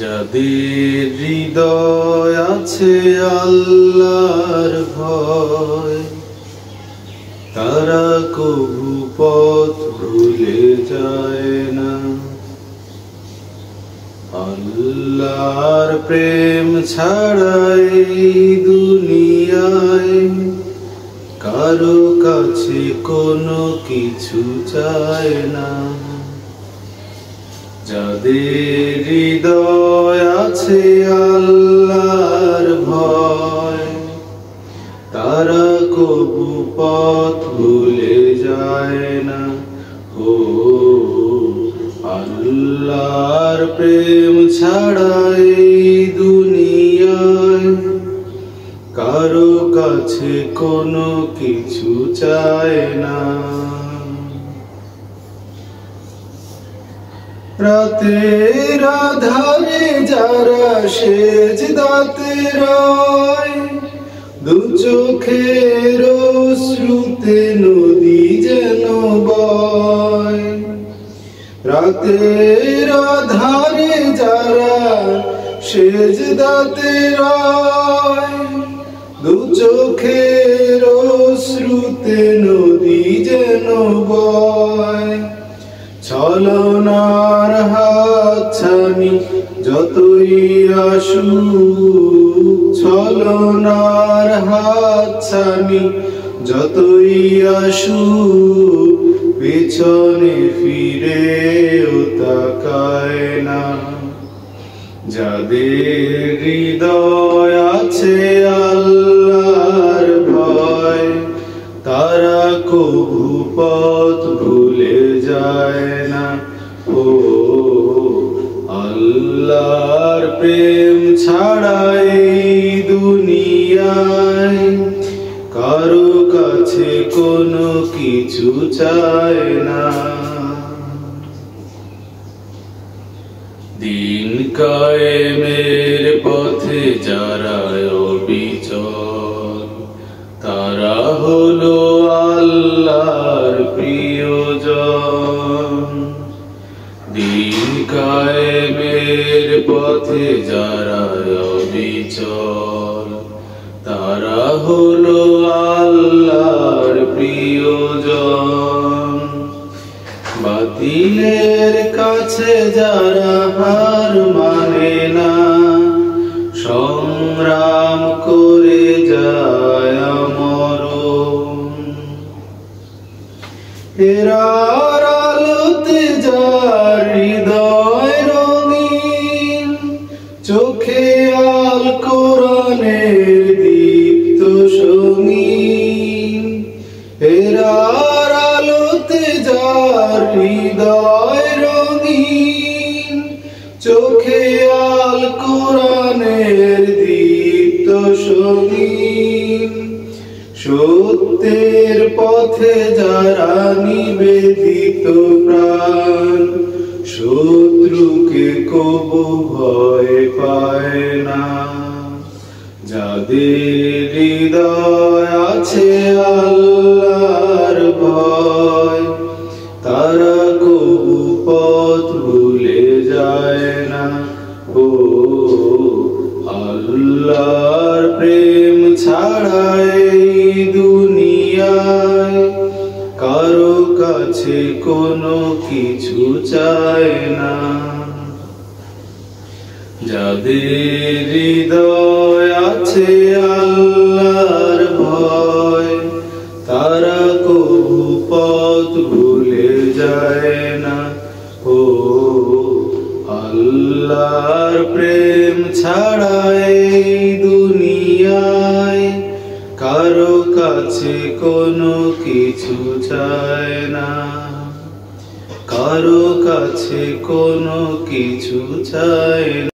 যাদের হৃদয় আছে আল্লাহর ভয়, তারা কবু পথ ভুলে যায় না। আল্লাহর প্রেম ছাড়া এই দুনিয়ায় কারো কাছে কোনো কিছু চায় না। যাদের হৃদয় আছে আল্লাহর ভয়, তারা কবু পথ ভুলে যায় না। ও আল্লাহর প্রেম ছাড়া এই দুনিয়ায় কারো কাছে কোনো কিছু চায় না। রাতের আধারে যারা সেজদাতে রয়, দু চোখের অশ্রুতে নদী যেন বয়। রাতের আধারে যারা সেজদাতে রয়, দু চোখের অশ্রুতে নদী যেন বয়। ছলনার হাতছানি যতই আসুক, ছলনার হাতছানি যতই আসুক, পেছনে ফিরেও তাকায় না। যাদের হৃদয় আছে আল্লাহর ভয়, তারা কবু পথ ভুলে যায় না। ও আল্লাহর প্রেম ছাড়া এই দুনিয়ায় কারো কাছে কোনো কিছু চায় না। দিন কায়েমের পথে যারা অবিচল, তারা হলো আল্লাহর প্রিয়জন। দিন কায়েমের পথে যারা অবিচল, তারা হলো আল্লাহর প্রিয়জন। বাতিলের কাছে যারা হার মানে না, সংগ্রাম করে যায় মরণ। হেরার আলোতে যার হৃদয় রঙিন, চোখে আল কোরআনের দীপ্ত সঙ্গীন। হেরার আলোতে যার হৃদয় রঙিন, চোখে আল কোরআনের দীপ্ত সঙ্গীন। সত্যের পথে যারা নিবেদিত প্রাণ, শত্রুকে কবু ভয় পায় না। যাদের হৃদয় আছে আল্লাহর ভয়, তারা কবু পথ ভুলে যায় না। ও আল্লাহর প্রেম ছাড়া এই দুনিয়ায় কারো কাছে কোনো কিছু চায় না। যাদের হৃদয় আছে আল্লাহর ভয়, তারা কবু পথ ভুলে যায় না। ও আল্লাহর প্রেম ছাড়া এই দুনিয়ায় কারো কাছে কোনো কিছু চায় না। কারো কাছে কোনো কিছু চায় না।